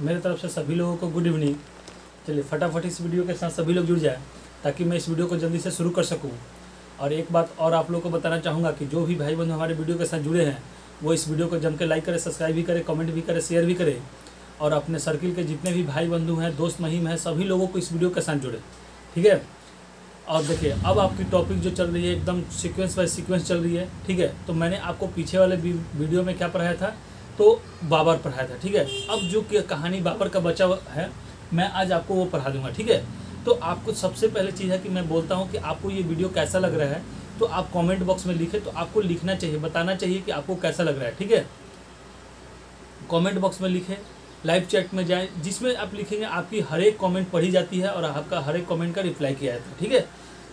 मेरे तरफ से सभी लोगों को गुड इवनिंग। चलिए फटाफट इस वीडियो के साथ सभी लोग जुड़ जाए ताकि मैं इस वीडियो को जल्दी से शुरू कर सकूं। और एक बात और आप लोगों को बताना चाहूँगा कि जो भी भाई बंधु हमारे वीडियो के साथ जुड़े हैं वो इस वीडियो को जम के लाइक करें, सब्सक्राइब भी करें, कमेंट भी करें, शेयर भी करें और अपने सर्किल के जितने भी भाई बंधु हैं, दोस्त महिम हैं, सभी लोगों को इस वीडियो के साथ जुड़े। ठीक है। और देखिए अब आपकी टॉपिक जो चल रही है एकदम सीक्वेंस बाय सीक्वेंस चल रही है। ठीक है। तो मैंने आपको पीछे वाले वीडियो में क्या पढ़ाया था, तो बाबर पढ़ाया था। ठीक है। अब जो कहानी बाबर का बचा है मैं आज आपको वो पढ़ा दूंगा। ठीक है। तो आपको सबसे पहले चीज़ है कि मैं बोलता हूँ कि आपको ये वीडियो कैसा लग रहा है, तो आप कमेंट बॉक्स में लिखें। तो आपको लिखना चाहिए, बताना चाहिए कि आपको कैसा लग रहा है। ठीक है। कमेंट बॉक्स में लिखें, लाइव चैट में जाएं, जिसमें आप लिखेंगे आपकी हर एक कमेंट पढ़ी जाती है और आपका हर एक कमेंट का रिप्लाई किया जाता है। ठीक है।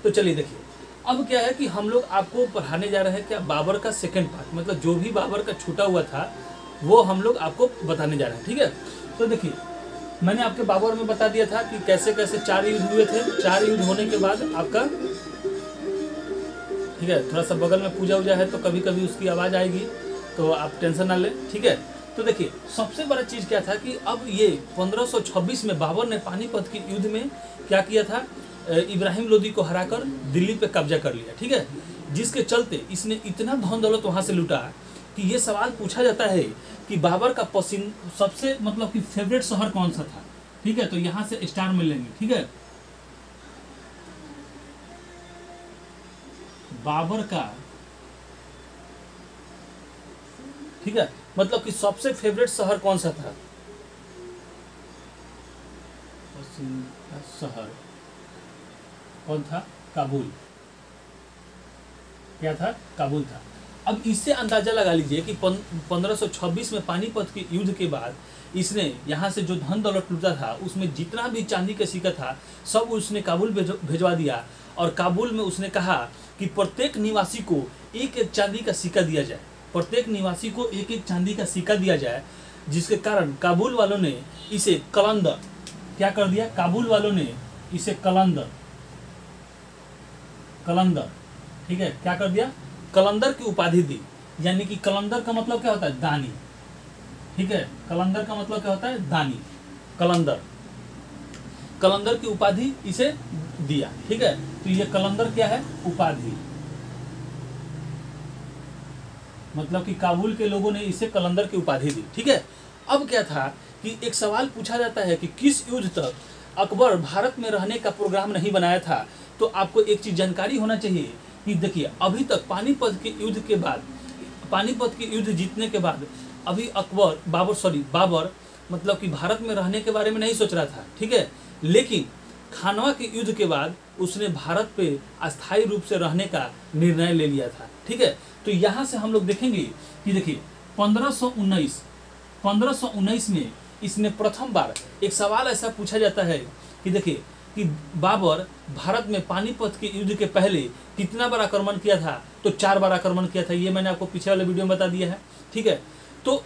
तो चलिए देखिए अब क्या है कि हम लोग आपको पढ़ाने जा रहे हैं क्या, बाबर का सेकंड पार्ट, मतलब जो भी बाबर का छूटा हुआ था वो हम लोग आपको बताने जा रहे हैं। ठीक है। तो देखिए मैंने आपके बाबर में बता दिया था कि कैसे कैसे 4 युद्ध हुए थे। 4 युद्ध होने के बाद आपका, ठीक है, थोड़ा सा बगल में पूजा उजा है तो कभी कभी उसकी आवाज़ आएगी, तो आप टेंशन ना लें। ठीक है। तो देखिए सबसे बड़ा चीज़ क्या था कि अब ये 1526 में बाबर ने पानीपत के युद्ध में क्या किया था, इब्राहिम लोदी को हराकर दिल्ली पे कब्जा कर लिया। ठीक है। जिसके चलते इसने इतना धन दौलत वहाँ से लूटा कि ये सवाल पूछा जाता है कि बाबर का सबसे मतलब कि फेवरेट शहर कौन सा था। ठीक है। तो यहाँ से स्टार मिलेंगे। ठीक है। बाबर का, ठीक है, मतलब कि सबसे फेवरेट शहर कौन सा था, शहर कौन था, काबुल। क्या था, काबुल था। अब इससे अंदाजा लगा लीजिए कि 1526 में पानीपत के युद्ध के बाद इसने यहाँ से जो धन दौलत लूटा था उसमें जितना भी चांदी का सिक्का था सब उसने काबुल भिजवा दिया। और काबुल में उसने कहा कि प्रत्येक निवासी को एक एक चांदी का सिक्का दिया जाए, प्रत्येक निवासी को एक एक चांदी का सिक्का दिया जाए। जिसके कारण काबुल वालों ने इसे कलंदर, क्या कर दिया, काबुल वालों ने इसे कलंदर, ठीक है, क्या कर दिया, कलंदर की उपाधि दी। यानी कि कलंदर का मतलब क्या होता है, दानी। ठीक है। कलंदर का मतलब क्या होता है, दानी। कलंदर की उपाधि इसे दिया। ठीक है। तो ये कलंदर क्या है, उपाधि, मतलब कि काबुल के लोगों ने इसे कलंदर की उपाधि दी। ठीक है। अब क्या था कि एक सवाल पूछा जाता है कि किस युद्ध तक अकबर भारत में रहने का प्रोग्राम नहीं बनाया था। तो आपको एक चीज जानकारी होना चाहिए कि देखिए अभी तक पानीपत के युद्ध के बाद, पानीपत के युद्ध जीतने के बाद अभी बाबर मतलब कि भारत में रहने के बारे में नहीं सोच रहा था। ठीक है। लेकिन खानवा के युद्ध के बाद उसने भारत पे अस्थायी रूप से रहने का निर्णय ले लिया था। ठीक है। तो यहाँ से हम लोग देखेंगे कि देखिए 1519 में इसने प्रथम बार एक सवाल ऐसा पूछा जाता है कि देखिए कि बाबर भारत में पानीपत के युद्ध के पहले कितना बार आक्रमण किया था, तो 4 बार आक्रमण किया था। ये मैंने आपको पीछे वाले वीडियो में बता दिया है। ठीक है। तो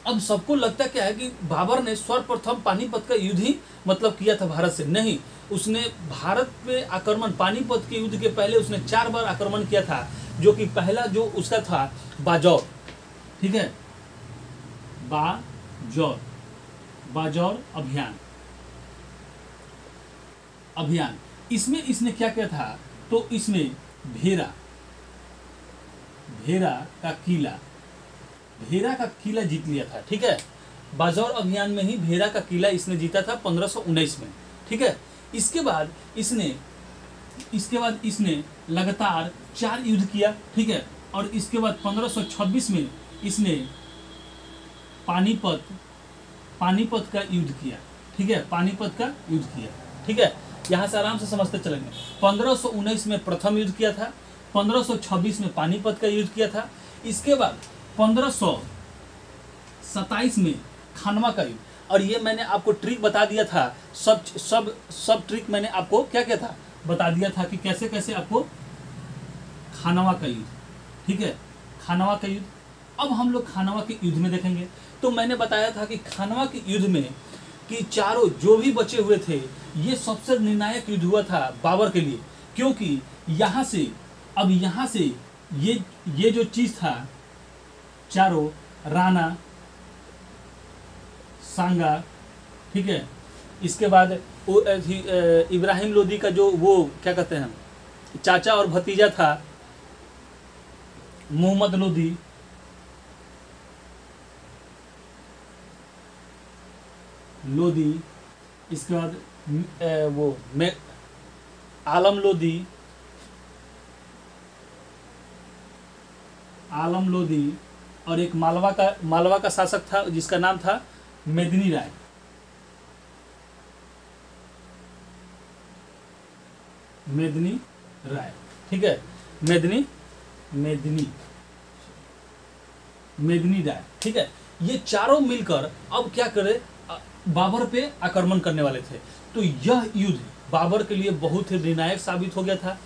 अब सबको लगता क्या है कि बाबर ने सर्वप्रथम पानीपत का युद्ध ही मतलब किया था भारत से, नहीं, उसने भारत पे आक्रमण, पानीपत के युद्ध के पहले उसने 4 बार आक्रमण किया था। जो कि पहला जो उसका था बाजौर। ठीक है, बाजौर अभियान, इसमें इसने क्या किया था, तो इसमें भेरा का किला जीत लिया था। ठीक है। बाजौर अभियान में ही भेरा का किला इसने जीता था 1519 में। ठीक है। इसके बाद इसने लगातार 4 युद्ध किया। ठीक है। और इसके बाद 1526 में इसने पानीपत का युद्ध किया। ठीक है। पानीपत का युद्ध किया। ठीक है। यहाँ से आराम से समझते चलेंगे। 1519 में प्रथम युद्ध किया था, 1526 में पानीपत का युद्ध किया था। इसके बाद 1527 में खानवा का युद्ध। और ये मैंने आपको ट्रिक बता दिया था, सब ट्रिक मैंने आपको क्या क्या था, बता दिया था कि कैसे कैसे आपको खानवा का युद्ध। ठीक है। खानवा का युद्ध। अब हम लोग खानवा के युद्ध में देखेंगे। तो मैंने बताया था कि खानवा के युद्ध में कि चारों जो भी बचे हुए थे, ये सबसे निर्णायक युद्ध हुआ था बाबर के लिए, क्योंकि यहाँ से ये जो चीज था, चारों राणा सांगा, ठीक है। इसके बाद इब्राहिम लोदी का जो वो क्या कहते हैं चाचा और भतीजा था मोहम्मद लोदी, इसके बाद आलम लोदी और एक मालवा का शासक था जिसका नाम था मेदिनी राय। ठीक है, मेदिनी राय, ठीक है। ये चारों मिलकर अब क्या करे, बाबर पे आक्रमण करने वाले थे। तो यह युद्ध बाबर के लिए बहुत ही निर्णायक साबित हो गया था।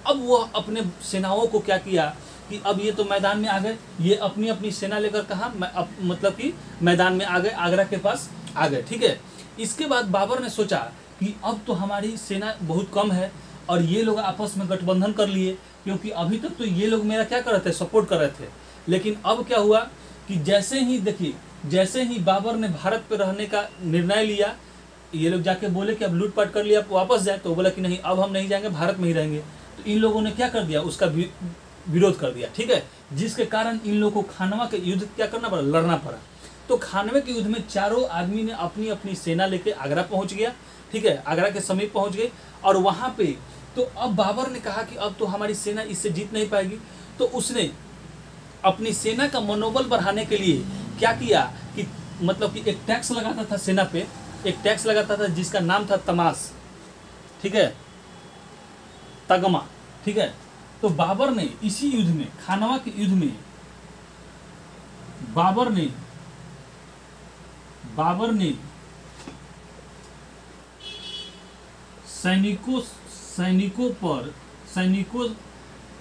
अब वह अपने सेनाओं को क्या किया कि अब ये तो मैदान में आ गए, ये अपनी अपनी सेना लेकर कहाँ मतलब कि मैदान में आ गए, आगरा के पास आ गए, ठीक है। इसके बाद बाबर ने सोचा कि अब तो हमारी सेना बहुत कम है और ये लोग आपस में गठबंधन कर लिए, क्योंकि अभी तक तो ये लोग मेरा क्या कर रहे थे, सपोर्ट कर रहे थे। लेकिन अब क्या हुआ कि जैसे ही बाबर ने भारत पे रहने का निर्णय लिया, ये लोग जाके बोले कि अब लूटपाट कर लिया, अब वापस जाए, तो बोला कि नहीं, अब हम नहीं जाएंगे, भारत में ही रहेंगे। तो इन लोगों ने क्या कर दिया, उसका विरोध कर दिया, ठीक है। जिसके कारण इन लोगों को खानवा के युद्ध क्या करना पड़ा, लड़ना पड़ा। तो खानवे के युद्ध में चारों आदमी ने अपनी अपनी सेना लेके आगरा पहुंच गया, ठीक है, आगरा के समीप पहुंच गए। और वहां पे तो अब बाबर ने कहा कि अब तो हमारी सेना इससे जीत नहीं पाएगी। तो उसने अपनी सेना का मनोबल बढ़ाने के लिए क्या किया कि मतलब कि एक टैक्स लगाता था सेना पे, एक टैक्स लगाता था जिसका नाम था तमास, ठीक है, तगमा, ठीक है। तो बाबर ने इसी युद्ध में, खानवा के युद्ध में बाबर ने सैनिकों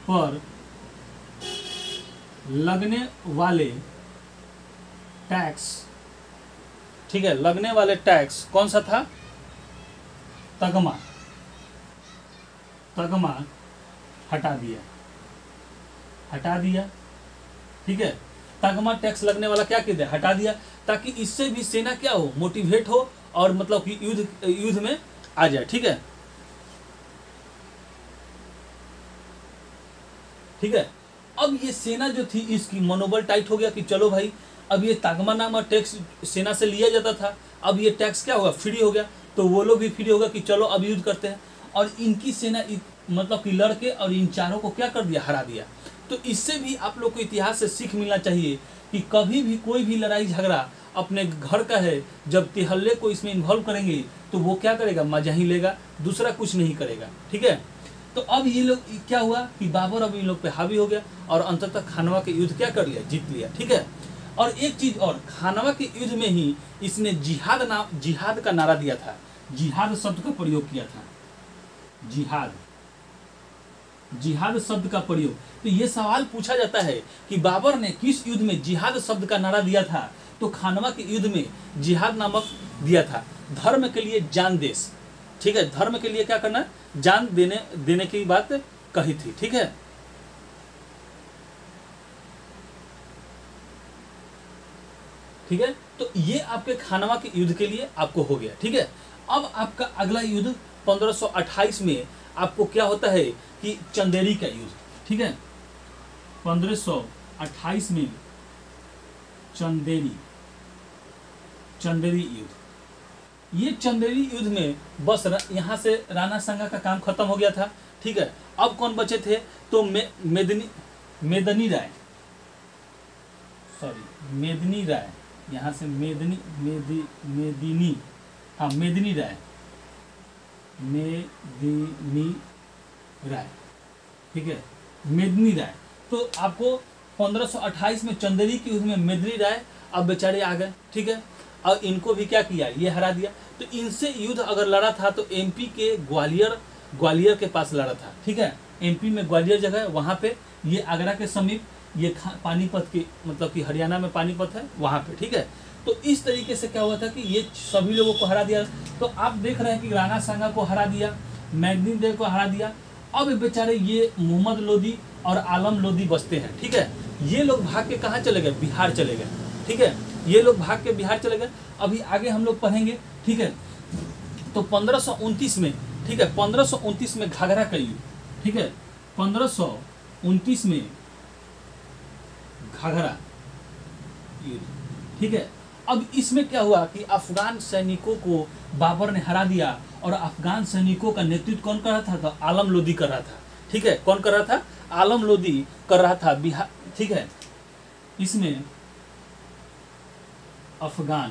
पर लगने वाले टैक्स, ठीक है, लगने वाले टैक्स कौन सा था, तगमा हटा दिया, ठीक है। तगमा टैक्स लगने वाला क्या किया, हटा दिया, ताकि इससे भी सेना क्या हो, मोटिवेट हो और मतलब कि युद्ध में आ जाए, ठीक है, ठीक है। अब ये सेना जो थी इसकी मनोबल टाइट हो गया कि चलो भाई, अब ये तगमा नामक टैक्स सेना से लिया जाता था, अब ये टैक्स क्या होगा, फ्री हो गया। तो वो लोग भी फ्री होगा कि चलो अब युद्ध करते हैं। और इनकी सेना मतलब कि लड़के और इन चारों को क्या कर दिया, हरा दिया। तो इससे भी आप लोग को इतिहास से सीख मिलना चाहिए कि कभी भी कोई भी लड़ाई झगड़ा अपने घर का है, जब तिहल्ले को इसमें इन्वॉल्व करेंगे तो वो क्या करेगा, मजा ही लेगा, दूसरा कुछ नहीं करेगा, ठीक है। तो अब ये लोग क्या हुआ कि बाबर अब इन लोग पे हावी हो गया और अंततः खानवा के युद्ध क्या कर लिया, जीत लिया, ठीक है। और एक चीज और, खानवा के युद्ध में ही इसने जिहाद का नारा दिया था, जिहाद शब्द का प्रयोग किया था, जिहाद शब्द का प्रयोग। तो ये सवाल पूछा जाता है कि बाबर ने किस युद्ध में जिहाद शब्द का नारा दिया था। तो खानवा के युद्ध में जिहाद नामक दिया था, धर्म के लिए जान देश, ठीक है, धर्म के लिए क्या करना, जान देने की बात कही थी, ठीक है। ठीक है, तो ये आपके खानवा के युद्ध के लिए आपको हो गया, ठीक है। अब आपका अगला युद्ध 1528 में आपको क्या होता है कि चंदेरी का युद्ध, ठीक है, 1528 में चंदेरी युद्ध। ये चंदेरी युद्ध में बस यहाँ से राणा सांगा का काम खत्म हो गया था, ठीक है। अब कौन बचे थे, तो मेदिनी राय, यहाँ से मेदिनी राय, ठीक है, मेदिनी राय। तो आपको 1528 में चंदेरी के युद्ध में मेदिनी राय अब बेचारे आ गए, ठीक है। और इनको भी क्या किया, ये हरा दिया। तो इनसे युद्ध अगर लड़ा था तो एमपी के ग्वालियर के पास लड़ा था, ठीक है। एमपी में ग्वालियर जगह है, वहाँ पे, ये आगरा के समीप, ये पानीपत के मतलब कि हरियाणा में पानीपत है वहाँ पे, ठीक है। तो इस तरीके से क्या हुआ था कि ये सभी लोगों को हरा दिया। तो आप देख रहे हैं कि राणा सांगा को हरा दिया, मेदिनी राय को हरा दिया। अब बेचारे ये मोहम्मद लोदी और आलम लोदी बचते हैं, ठीक है। ये लोग भाग के कहाँ चले गए, बिहार चले गए, ठीक है। ये लोग भाग के बिहार चले गए। अभी आगे हम लोग पढ़ेंगे, ठीक है। तो 1529 में, ठीक है, 1529 में घाघरा का युद्ध, ठीक है, 1529 में घाघरा युद्ध, ठीक है। अब इसमें क्या हुआ कि अफगान सैनिकों को बाबर ने हरा दिया, और अफगान सैनिकों का नेतृत्व कौन कर रहा था? तो आलम लोदी कर रहा था, ठीक है। कौन कर रहा था? आलम लोदी कर रहा था बिहार, ठीक है। इसमें अफगान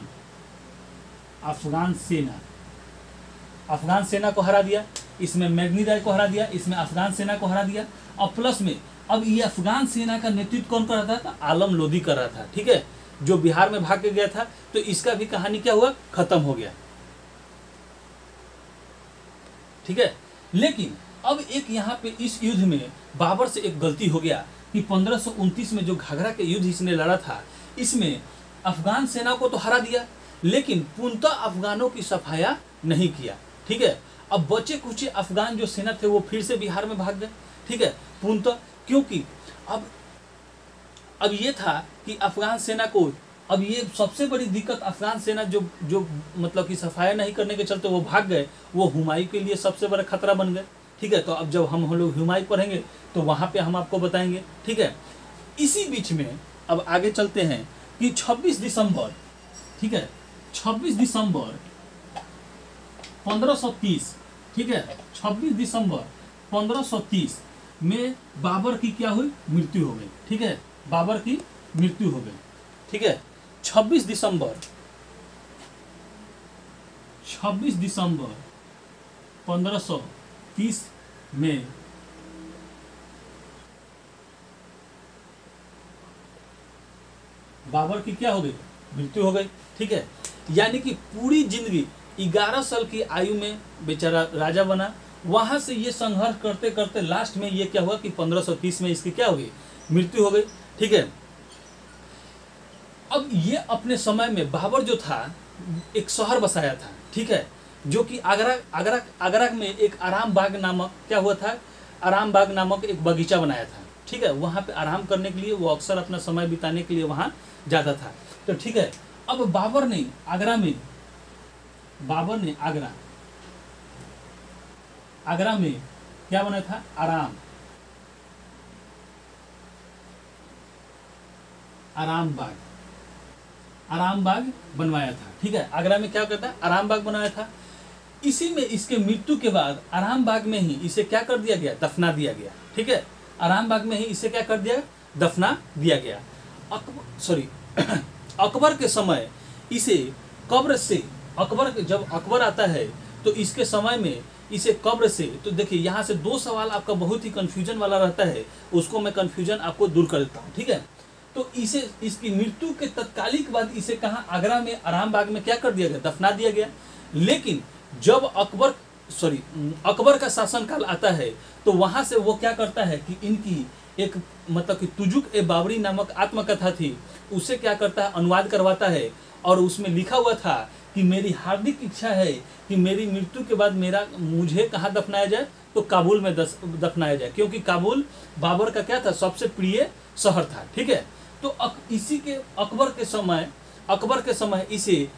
सेना को हरा दिया, इसमें मेघनी राय को हरा दिया, इसमें अफगान सेना को हरा दिया, और प्लस में अब ये अफगान सेना का नेतृत्व कौन कर रहा था? तो आलम लोदी कर रहा था, ठीक है, जो बिहार में भाग के गया था। तो इसका भी कहानी क्या हुआ? खत्म हो गया, ठीक है। लेकिन अब एक यहाँ पे इस युद्ध में बाबर से एक गलती हो गया कि 1529 में जो घाघरा के युद्ध इसने लड़ा था, इसमें अफगान सेना को तो हरा दिया, लेकिन पूर्णतः अफगानों की सफाया नहीं किया, ठीक है। अब बचे कुछ अफगान जो सेना थे वो फिर से बिहार में भाग गए, ठीक है, पूर्णतः, क्योंकि अब ये था कि अफगान सेना को, अब ये सबसे बड़ी दिक्कत, अफगान सेना जो मतलब कि सफाया नहीं करने के चलते वो भाग गए, वो हुमायूं के लिए सबसे बड़ा खतरा बन गए, ठीक है। तो अब जब हम लोग हुमायूं पढ़ेंगे तो वहाँ पे हम आपको बताएंगे, ठीक है। इसी बीच में अब आगे चलते हैं कि 26 दिसंबर, ठीक है, 26 दिसंबर 1530, ठीक है, 26 दिसंबर 1530 में बाबर की क्या हुई? मृत्यु हो गई, ठीक है, बाबर की मृत्यु हो गई, ठीक है। 26 दिसंबर 1530 में बाबर की क्या हो गई? मृत्यु हो गई, ठीक है। यानी कि पूरी जिंदगी 11 साल की आयु में बेचारा राजा बना, वहां से ये संघर्ष करते करते लास्ट में ये क्या हुआ कि 1530 में इसकी क्या हो गई? मृत्यु हो गई, ठीक है। अब ये अपने समय में बाबर जो था एक शहर बसाया था, ठीक है, जो कि आगरा में एक आराम बाग नामक क्या हुआ था? आराम बाग नामक एक बगीचा बनाया था, ठीक है। वहाँ पे आराम करने के लिए वो अक्सर अपना समय बिताने के लिए वहाँ जाता था, तो ठीक है। अब बाबर ने आगरा में क्या बनाया था? आराम बाग बनवाया था, ठीक है। आगरा में क्या कहता है? आराम बाग बनाया था। इसी में इसके मृत्यु के बाद आराम बाग में ही इसे क्या कर दिया गया? दफना दिया गया, ठीक है। आराम बाग में ही इसे क्या कर दिया? दफना दिया गया। अकबर के समय इसे कब्र से, जब अकबर आता है तो इसके समय में इसे कब्र से, तो देखिए यहाँ से दो सवाल आपका बहुत ही कंफ्यूजन वाला रहता है, उसको मैं कंफ्यूजन आपको दूर कर देता हूँ, ठीक है। तो इसे इसकी मृत्यु के तत्कालिक बाद इसे कहाँ? आगरा में आराम बाग में क्या कर दिया गया? दफना दिया गया। लेकिन जब अकबर का शासनकाल आता है तो वहां से वो क्या करता है कि इनकी एक मतलब कि तुजुक ए बाबरी नामक आत्मकथा थी, उसे क्या करता है? अनुवाद करवाता है, और उसमें लिखा हुआ था कि मेरी हार्दिक इच्छा है कि मेरी मृत्यु के बाद मुझे कहाँ दफनाया जाए? तो काबुल में दफनाया जाए, क्योंकि काबुल बाबर का क्या था? सबसे प्रिय शहर था, ठीक है। तो इसी के अकबर के समय इसे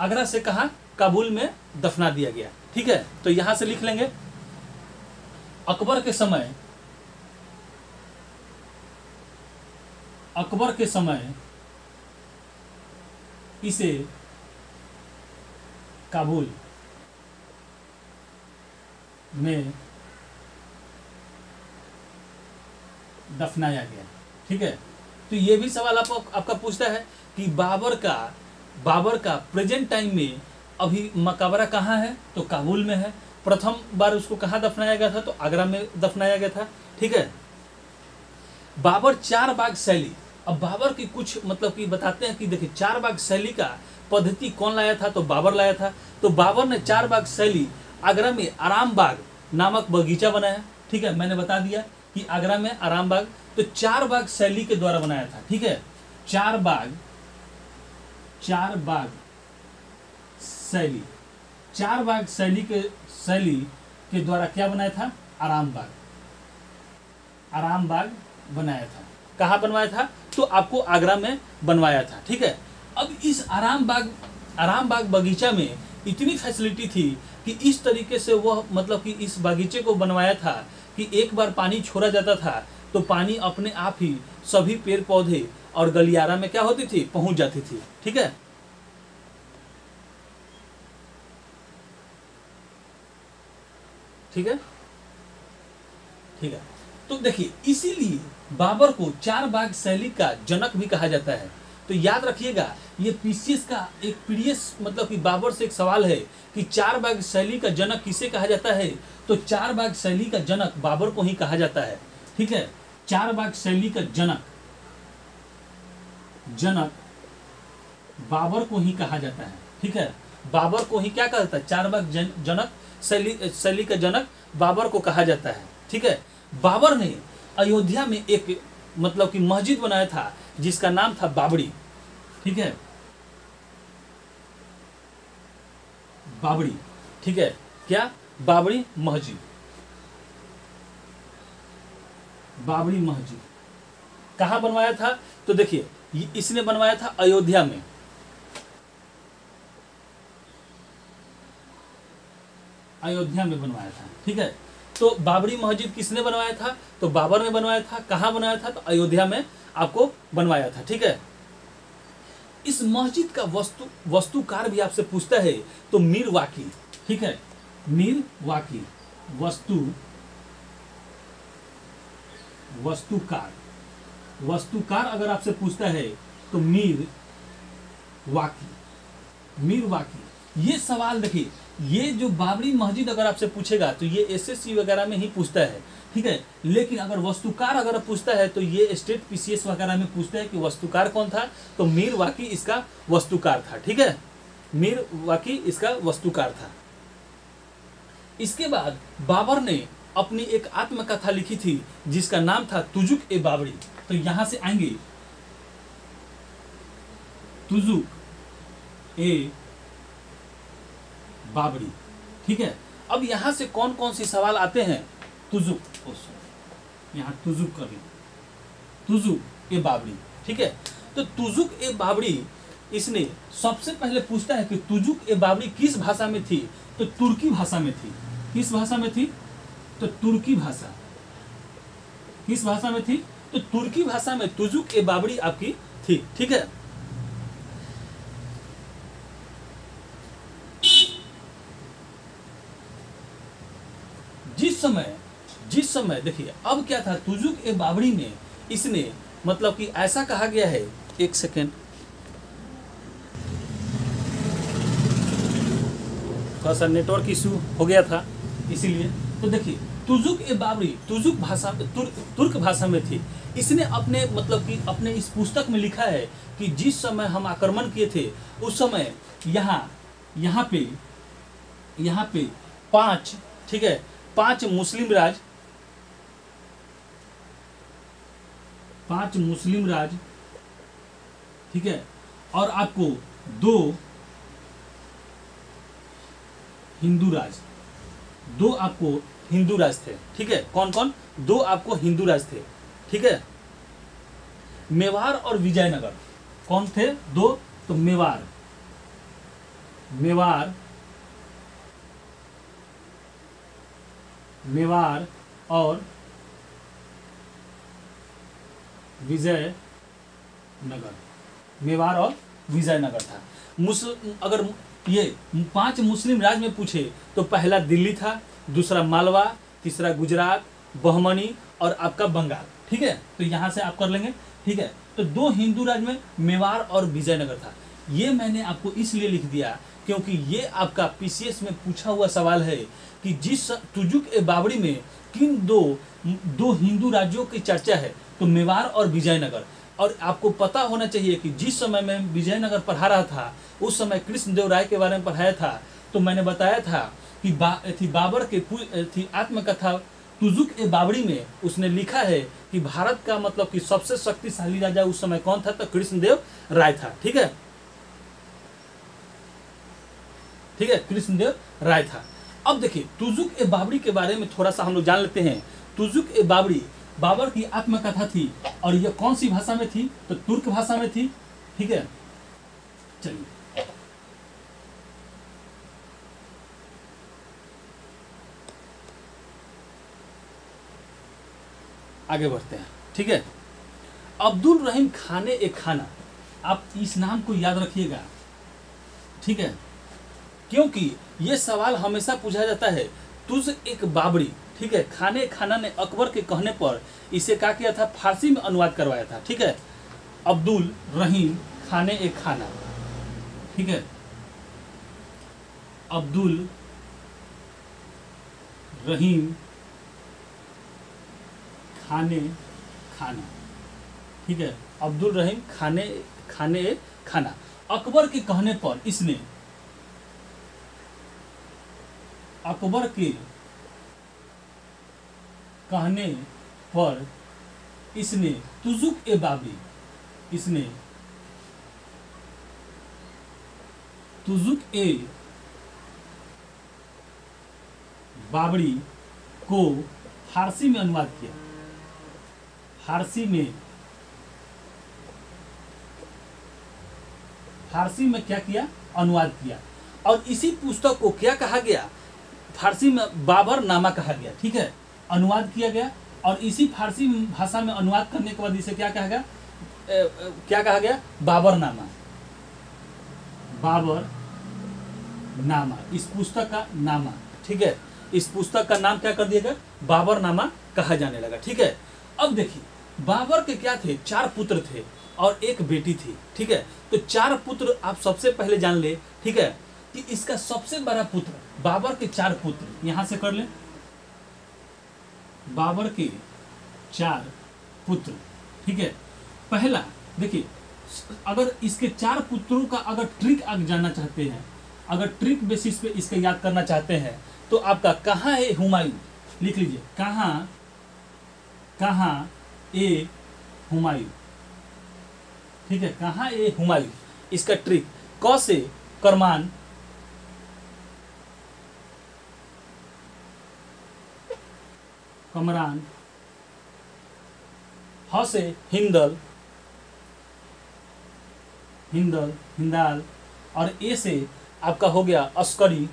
आगरा से कहा? काबुल में दफना दिया गया, ठीक है। तो यहां से लिख लेंगे अकबर के समय इसे काबुल में दफनाया गया, ठीक है। तो ये भी सवाल आपका पूछता है कि बाबर का प्रेजेंट टाइम में अभी मकबरा कहाँ है? तो काबुल में है। प्रथम बार उसको कहाँ दफनाया गया था? तो आगरा में दफनाया गया था, ठीक है। बाबर चार बाग शैली, अब बाबर की कुछ मतलब कि बताते हैं कि देखिए चार बाग शैली का पद्धति कौन लाया था? तो बाबर लाया था। तो बाबर ने चार बाग शैली आगरा में आराम बाग नामक बगीचा बनाया, ठीक है। मैंने बता दिया कि आगरा में आराम बाग, तो चार बाग शैली के द्वारा बनाया था, ठीक है। चार बाग शैली के द्वारा क्या बनाया था? आराम बाग बनाया था। कहाँ बनवाया था? तो आपको आगरा में बनवाया था, ठीक है। अब इस आराम बाग बगीचा में इतनी फैसिलिटी थी कि इस तरीके से वह मतलब कि इस बगीचे को बनवाया था कि एक बार पानी छोड़ा जाता था तो पानी अपने आप ही सभी पेड़ पौधे और गलियारा में क्या होती थी, पहुंच जाती थी। ठीक है, ठीक है, ठीक है। तो देखिए, इसीलिए बाबर को चार बाग शैली का जनक भी कहा जाता है। तो याद रखिएगा, ये पीसीएस का एक प्रीवियस मतलब कि बाबर से एक सवाल है कि चार बाग शैली का जनक किसे कहा जाता है। तो चार बाग शैली का जनक बाबर को ही कहा जाता है। ठीक है, चार बाग शैली का जनक बाबर को ही कहा जाता है। ठीक है, बाबर को ही क्या कहता है, चार बाग जनक शैली का जनक बाबर को कहा जाता है। ठीक है, बाबर ने अयोध्या में एक मतलब कि मस्जिद बनाया था जिसका नाम था बाबरी। ठीक है, बाबरी। ठीक है, क्या, बाबरी मस्जिद। बाबरी मस्जिद कहाँ बनवाया था, तो देखिए इसने बनवाया था अयोध्या में। अयोध्या में बनवाया था। ठीक है, तो बाबरी मस्जिद किसने बनवाया था, तो बाबर ने बनवाया था। कहाँ बनाया था, तो अयोध्या में आपको बनवाया था। ठीक है, इस मस्जिद का वास्तुकार भी आपसे पूछता है तो मीर वाकी। ठीक है, मीर वाकी वास्तुकार अगर आपसे पूछता है तो मीर वाकी। ये सवाल देखिए, ये जो बाबरी मस्जिद अगर आपसे पूछेगा तो ये एसएससी वगैरह में ही पूछता है। ठीक है, लेकिन अगर वास्तुकार अगर पूछता है तो ये स्टेट पीसीएस वगैरह में पूछता है कि वास्तुकार कौन था, तो मीर वाकी इसका वास्तुकार था। ठीक है, मीर वाकी इसका वास्तुकार था। इसके बाद बाबर ने अपनी एक आत्मकथा लिखी थी जिसका नाम था तुजुक ए बाबरी। तो यहां से आएंगे, तुजुक ए बाबरी। ठीक है, अब यहां से कौन कौन से सवाल आते हैं, तुजुक, यहां तुजुक कर लो, तुजुक ए बाबरी। ठीक है, तो तुजुक ए बाबरी इसने सबसे पहले पूछता है कि तुजुक ए बाबरी किस भाषा में थी, तो तुर्की भाषा में थी। किस भाषा में थी, तो तुर्की भाषा। किस भाषा में थी, तो तुर्की भाषा में तुजुक ए बाबरी आपकी थी। ठीक है, जिस समय देखिए अब क्या था, तुजुक ए बाबरी में इसने मतलब कि ऐसा कहा गया है, एक सेकेंड, थोड़ा सा नेटवर्क इशू हो गया था इसीलिए। तो देखिए तुजुक ए बाबरी तुजुक भाषा तुर्क भाषा में थी। इसने अपने मतलब कि अपने इस पुस्तक में लिखा है कि जिस समय हम आक्रमण किए थे उस समय यहाँ पे 5, ठीक है, 5 मुस्लिम राज, ठीक है, और आपको 2 हिंदू राज थे। ठीक है, कौन कौन, 2 आपको हिंदू राज थे। ठीक है, मेवाड़ और विजयनगर कौन थे, 2, तो मेवाड़ और विजयनगर था। अगर ये 5 मुस्लिम राज में पूछे तो पहला दिल्ली था, दूसरा मालवा, तीसरा गुजरात, बहमनी और आपका बंगाल। ठीक है, तो यहाँ से आप कर लेंगे। ठीक है, तो 2 हिंदू राज में मेवाड़ और विजयनगर था। ये मैंने आपको इसलिए लिख दिया क्योंकि ये आपका पीसीएस में पूछा हुआ सवाल है कि जिस तुजुक ए बाबरी में किन दो हिंदू राज्यों की चर्चा है, तो मेवाड़ और विजयनगर। और आपको पता होना चाहिए कि जिस समय मैं विजयनगर पढ़ा रहा था उस समय कृष्णदेव राय के बारे में पढ़ाया था, तो मैंने बताया था कि बाबर के आत्मकथा तुजुक ए बाबरी में उसने लिखा है कि भारत का मतलब कि सबसे शक्तिशाली राजा उस समय कौन था, तो कृष्णदेव राय था। ठीक है, कृष्णदेव राय था। अब देखिए तुजुक ए बाबरी के बारे में थोड़ा सा हम लोग जान लेते हैं। तुजुक ए बाबरी बाबर की आत्मकथा थी और यह कौन सी भाषा में थी, तो तुर्क भाषा में थी। ठीक है, चलिए आगे बढ़ते हैं। ठीक है, अब्दुल रहीम खाने एक खाना, आप इस नाम को याद रखिएगा। ठीक है, क्योंकि ये सवाल हमेशा पूछा जाता है, तुझ एक बाबरी। ठीक है, खाने खाना ने अकबर के कहने पर इसे क्या किया था, फारसी में अनुवाद करवाया था। ठीक है, अब्दुल रहीम खाने एक खाना। ठीक है, अब्दुल रहीम खाने खाना। ठीक है, अब्दुल रहीम खाने खाने खाना, अकबर के कहने पर इसने, अकबर के कहने पर इसने तुजुक ए बाबरी, इसने तुजुक ए बाबरी को फारसी में अनुवाद किया। फारसी में क्या किया, अनुवाद किया। और इसी पुस्तक को क्या कहा गया, फारसी में बाबर नामा कहा गया। ठीक है, अनुवाद किया गया और इसी फारसी भाषा में अनुवाद करने के बाद इसे क्या कहा गया, क्या कहा गया, बाबर नामा। बाबर नामा इस पुस्तक का नामा। ठीक है, इस पुस्तक का नाम क्या कर दिया गया, बाबर नामा कहा जाने लगा। ठीक है, अब देखिए बाबर के क्या थे, 4 पुत्र थे और एक बेटी थी। ठीक है, तो 4 पुत्र आप सबसे पहले जान ले। ठीक है, कि इसका सबसे बड़ा पुत्र, बाबर के 4 पुत्र यहां से कर ले, बाबर के 4 पुत्र। ठीक है, पहला देखिए, अगर इसके 4 पुत्रों का अगर ट्रिक आप जानना चाहते हैं, अगर ट्रिक बेसिस पे इसका याद करना चाहते हैं, तो आपका कहाँ है हुमायूं, लिख लीजिए, कहाँ ए हुमायूं। ठीक है, कहाँ ए हुमायूं, इसका ट्रिक, क से करमान, कमरान, ह से हिंदल, हिंदाल, और ए से आपका हो गया अस्करी,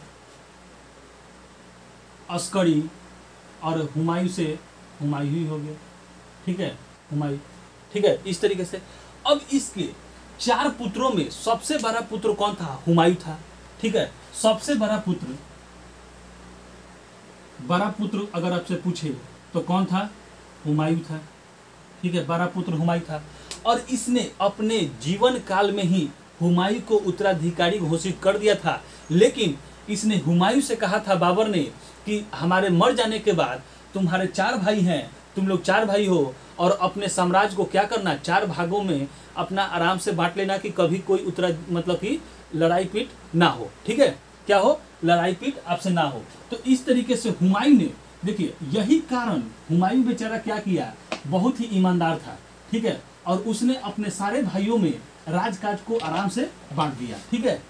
और हुमायूं से हुमायूं ही हो गया। ठीक है, हुमायूं। ठीक है, इस तरीके से। अब इसके 4 पुत्रों में सबसे बड़ा पुत्र कौन था, हुमायूं था। ठीक है, सबसे बड़ा पुत्र अगर आपसे पूछे तो कौन था, हुमायूं था। ठीक है, बड़ा पुत्र हुमायूं था और इसने अपने जीवन काल में ही हुमायूं को उत्तराधिकारी घोषित कर दिया था। लेकिन इसने हुमायूं से कहा था, बाबर ने, कि हमारे मर जाने के बाद तुम्हारे 4 भाई हैं, तुम लोग 4 भाई हो और अपने साम्राज्य को क्या करना, 4 भागों में अपना आराम से बांट लेना कि कभी कोई मतलब कि लड़ाई पीट ना हो। ठीक है, क्या हो, लड़ाई पीट आपसे ना हो। तो इस तरीके से हुमायूं ने, देखिए यही कारण, हुमायूं बेचारा क्या किया, बहुत ही ईमानदार था। ठीक है, और उसने अपने सारे भाइयों में राजकाज को आराम से बांट दिया। ठीक है,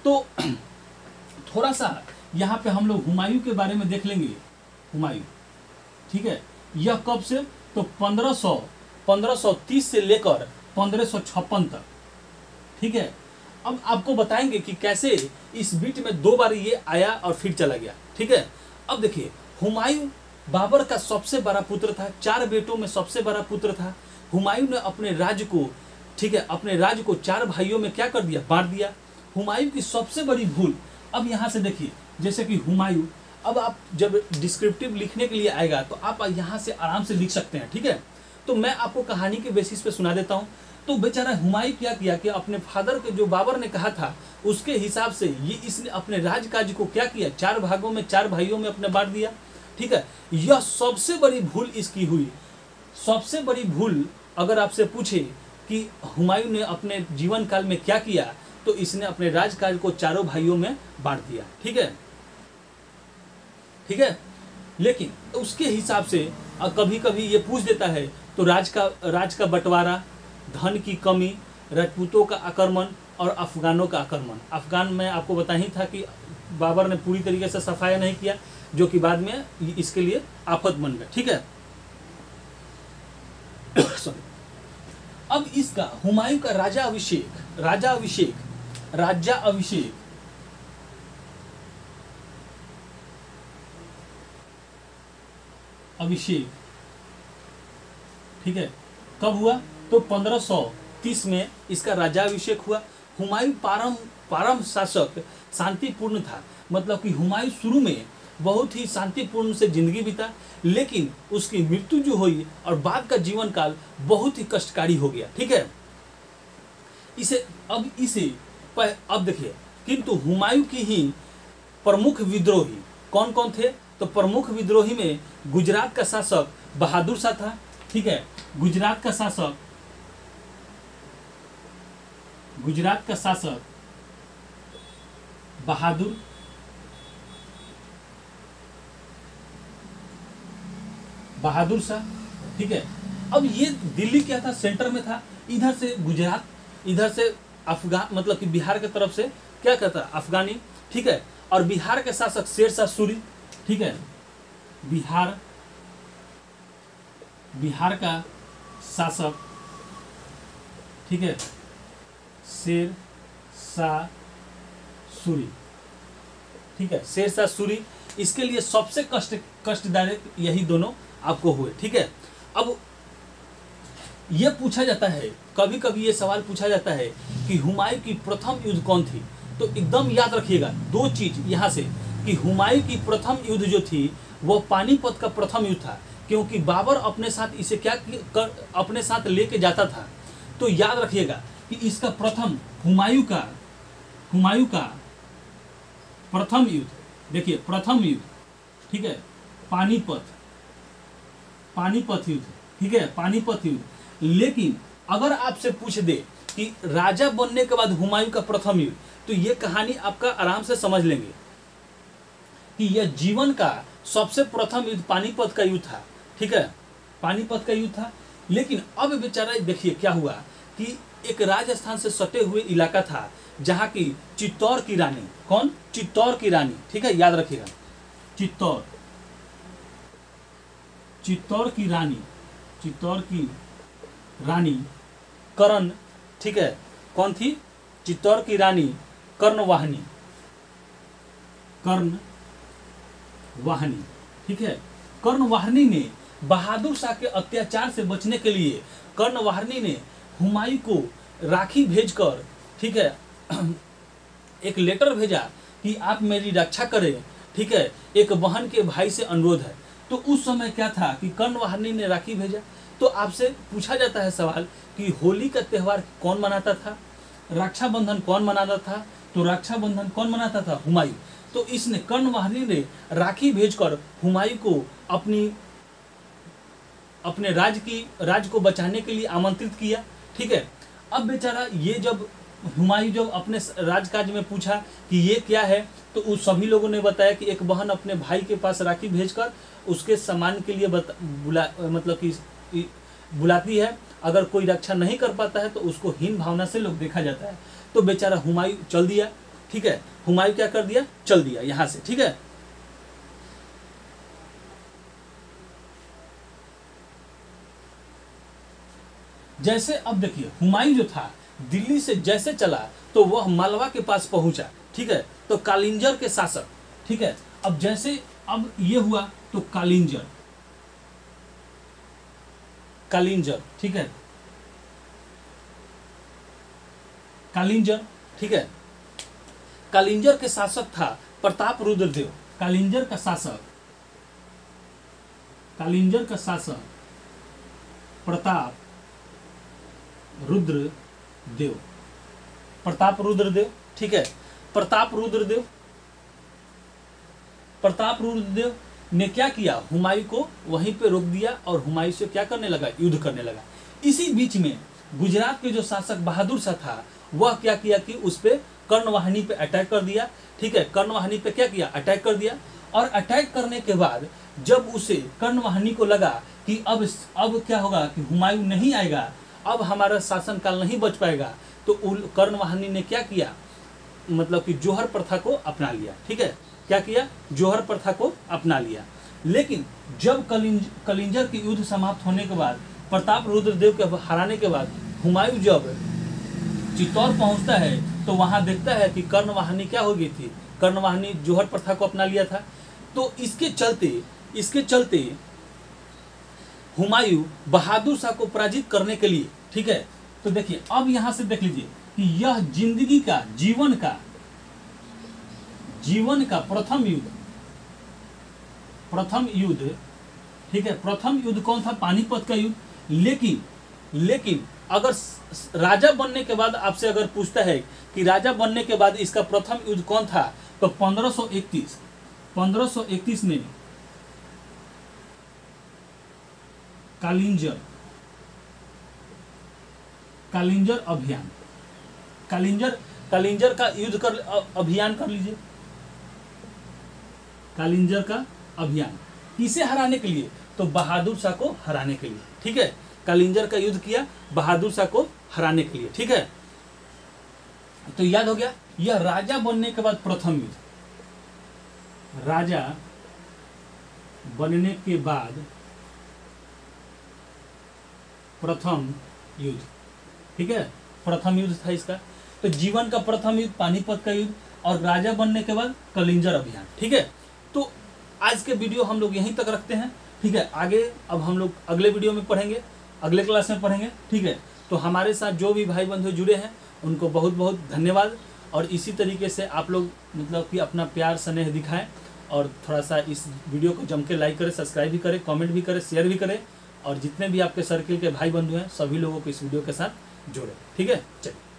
तो थोड़ा सा यहाँ पे हम लोग हुमायूं के बारे में देख लेंगे। हुमायूं, ठीक है, यह कब से, तो 1530 से लेकर 1556 तक। ठीक है, अब आपको बताएंगे कि कैसे इस बीच में 2 बार ये आया और फिर चला गया। ठीक है, अब देखिए हुमायूं बाबर का सबसे बड़ा पुत्र था, 4 बेटों में सबसे बड़ा पुत्र था। हुमायूं ने अपने राज्य को, ठीक है, अपने राज्य को 4 भाइयों में क्या कर दिया, बांट दिया। हुमायूं की सबसे बड़ी भूल, अब यहाँ से देखिए, जैसे कि हुमायूं, अब आप जब डिस्क्रिप्टिव लिखने के लिए आएगा तो आप यहाँ से आराम से लिख सकते हैं। ठीक है, तो मैं आपको कहानी के बेसिस पे सुना देता हूँ। तो बेचारा हुमायूं क्या किया कि अपने फादर के जो बाबर ने कहा था उसके हिसाब से ये इसने अपने राजकाज को क्या किया, 4 भागों में 4 भाइयों में अपने बांट दिया। ठीक है, यह सबसे बड़ी भूल इसकी हुई। सबसे बड़ी भूल अगर आपसे पूछे कि हुमायूं ने अपने जीवन काल में क्या किया, तो इसने अपने राजकाज को 4 भाइयों में बांट दिया। ठीक है, ठीक है, लेकिन उसके हिसाब से कभी कभी ये पूछ देता है, तो राज का बंटवारा, धन की कमी, राजपूतों का आक्रमण और अफगानों का आक्रमण। अफगान में आपको बता ही था कि बाबर ने पूरी तरीके से सफाया नहीं किया, जो कि बाद में इसके लिए आफत बन गया। ठीक है, अब इसका हुमायूं का राजा अभिषेक राज्याभिषेक ठीक है, कब हुआ? तो 1530 में इसका राज्याभिषेक हुआ। हुमायूं प्रारंभ शासक शांतिपूर्ण था, मतलब कि हुमायूं शुरू में बहुत ही शांतिपूर्ण से जिंदगी बिता, लेकिन उसकी मृत्यु जो हुई और बाद का जीवन काल बहुत ही कष्टकारी हो गया। ठीक है, अब देखिए, किंतु हुमायूं की ही प्रमुख विद्रोही कौन कौन थे? तो प्रमुख विद्रोही में गुजरात का शासक बहादुर शाह था। ठीक है, गुजरात का शासक बहादुर शाह। ठीक है, अब ये दिल्ली क्या था? सेंटर में था। इधर से गुजरात, इधर से अफगान, मतलब कि बिहार के तरफ से क्या कहता है? अफगानी। ठीक है, और बिहार के शासक शेरशाह सूरी। ठीक है, बिहार का शासक, ठीक है, शेरशाह सूरी। ठीक है, शेरशाह सूरी। इसके लिए सबसे कष्टदायक यही दोनों आपको हुए। ठीक है, अब ये पूछा जाता है, कभी कभी ये सवाल पूछा जाता है कि हुमायूं की प्रथम युद्ध कौन थी? तो एकदम याद रखिएगा दो चीज यहाँ से, कि हुमायूं की प्रथम युद्ध जो थी वो पानीपत का प्रथम युद्ध था, क्योंकि बाबर अपने साथ इसे अपने साथ लेके जाता था। तो याद रखिएगा कि इसका प्रथम हुमायूं का प्रथम युद्ध, देखिए प्रथम युद्ध, ठीक है, पानीपत युद्ध। ठीक है, पानीपत युद्ध। लेकिन अगर आपसे पूछ दे कि राजा बनने के बाद हुमायूं का प्रथम युद्ध, तो ये कहानी आपका आराम से समझ लेंगे कि यह जीवन का सबसे प्रथम युद्ध पानीपत का युद्ध था। ठीक है, पानीपत का युद्ध था। लेकिन अब बेचारा देखिए क्या हुआ कि एक राजस्थान से सटे हुए इलाका था जहाँ की चित्तौड़ की रानी, कौन? चित्तौड़ की रानी। ठीक है, याद रखिएगा, चित्तौड़ की रानी कर्ण। ठीक है, कौन थी? चित्तौड़ की रानी कर्णवाहिनी। ठीक है, कर्णवाहिनी ने बहादुर शाह के अत्याचार से बचने के लिए कर्णवाहिनी ने हुमायूं को राखी भेजकर, ठीक है, एक लेटर भेजा कि आप मेरी रक्षा करें। ठीक है, एक बहन के भाई से अनुरोध है। तो उस समय क्या था कि कर्णवाहिनी ने राखी भेजा। तो आपसे पूछा जाता है सवाल कि होली का त्यौहार कौन मनाता था? रक्षाबंधन कौन मनाता था? तो रक्षाबंधन कौन मनाता था? हुमायूं। तो इसने कर्णवाहिनी ने राखी भेजकर हुमायूं को अपने राज को बचाने के लिए आमंत्रित किया। ठीक है, अब बेचारा ये जब हुमायूं जब अपने राजकाज में पूछा कि ये क्या है, तो उस सभी लोगों ने बताया कि एक बहन अपने भाई के पास राखी भेजकर उसके सम्मान के लिए मतलब कि बुलाती है। अगर कोई रक्षा नहीं कर पाता है तो उसको हीन भावना से लोग देखा जाता है। तो बेचारा हुमायूं चल दिया। ठीक है, हुमायूं क्या कर दिया? चल दिया यहाँ से। ठीक है, जैसे अब देखिए हुमायूं जो था दिल्ली से जैसे चला तो वह मालवा के पास पहुंचा। ठीक है, तो कालिंजर के शासक, ठीक है, अब जैसे अब ये हुआ तो कालिंजर, ठीक है, कालिंजर, ठीक है, कालिंजर के शासक था प्रताप रुद्रदेव। कालिंजर का शासक प्रताप रुद्रदेव। ठीक है, प्रताप रुद्रदेव ने क्या किया? हुमायूं को वहीं पे रोक दिया और हुमायूं से क्या करने लगा? युद्ध करने लगा। इसी बीच में गुजरात के जो शासक बहादुर शाह था वह क्या किया कि उस पे कर्णवाहिनी पे अटैक कर दिया। ठीक है, कर्णवाहिनी पे क्या किया? अटैक कर दिया। और अटैक करने के बाद जब उसे कर्णवाहिनी को लगा कि अब क्या होगा कि हुमायूं नहीं आएगा, अब हमारा शासनकाल नहीं बच पाएगा, तो कर्णवाहिनी ने क्या किया? मतलब कि जोहर प्रथा को अपना लिया। ठीक है, क्या किया? जोहर प्रथा को अपना लिया। लेकिन जब कलिंजर की युद्ध समाप्त होने के बाद, प्रताप रुद्रदेव के हराने के बाद हुमायूं जब चित्तौड़ पहुंचता है तो वहाँ देखता है कि कर्णवाहिनी क्या हो गई थी, कर्णवाहिनी जौहर प्रथा को अपना लिया था। तो इसके चलते हुमायूं बहादुर शाह को पराजित करने के लिए, ठीक है, तो देखिए अब यहाँ से देख लीजिए कि यह जिंदगी का जीवन का प्रथम युद्ध, ठीक है, प्रथम युद्ध कौन था, पानीपत का युद्ध। लेकिन अगर राजा बनने के बाद आपसे अगर पूछता है कि राजा बनने के बाद इसका प्रथम युद्ध कौन था, तो 1531 में कालिंजर अभियान, कालिंजर का युद्ध कर अभियान कर लीजिए। कालिंजर का अभियान किसे हराने के लिए, तो बहादुर शाह को हराने के लिए, ठीक है। कालिंजर का युद्ध किया बहादुर शाह को हराने के लिए, ठीक है। तो याद हो गया, यह राजा बनने के बाद प्रथम युद्ध, राजा बनने के बाद प्रथम युद्ध, ठीक है, प्रथम युद्ध था इसका। तो जीवन का प्रथम युद्ध पानीपत का युद्ध, और राजा बनने के बाद कालिंजर अभियान, ठीक है। तो आज के वीडियो हम लोग यहीं तक रखते हैं, ठीक है। आगे अब हम लोग अगले वीडियो में पढ़ेंगे, अगले क्लास में पढ़ेंगे, ठीक है। तो हमारे साथ जो भी भाई बंधु जुड़े हैं उनको बहुत बहुत धन्यवाद। और इसी तरीके से आप लोग मतलब कि अपना प्यार स्नेह दिखाएं, और थोड़ा सा इस वीडियो को जम के लाइक करें, सब्सक्राइब भी करें, कमेंट भी करें, शेयर भी करें, और जितने भी आपके सर्किल के भाई बंधु हैं सभी लोगों को इस वीडियो के साथ जोड़ें, ठीक है। चलिए।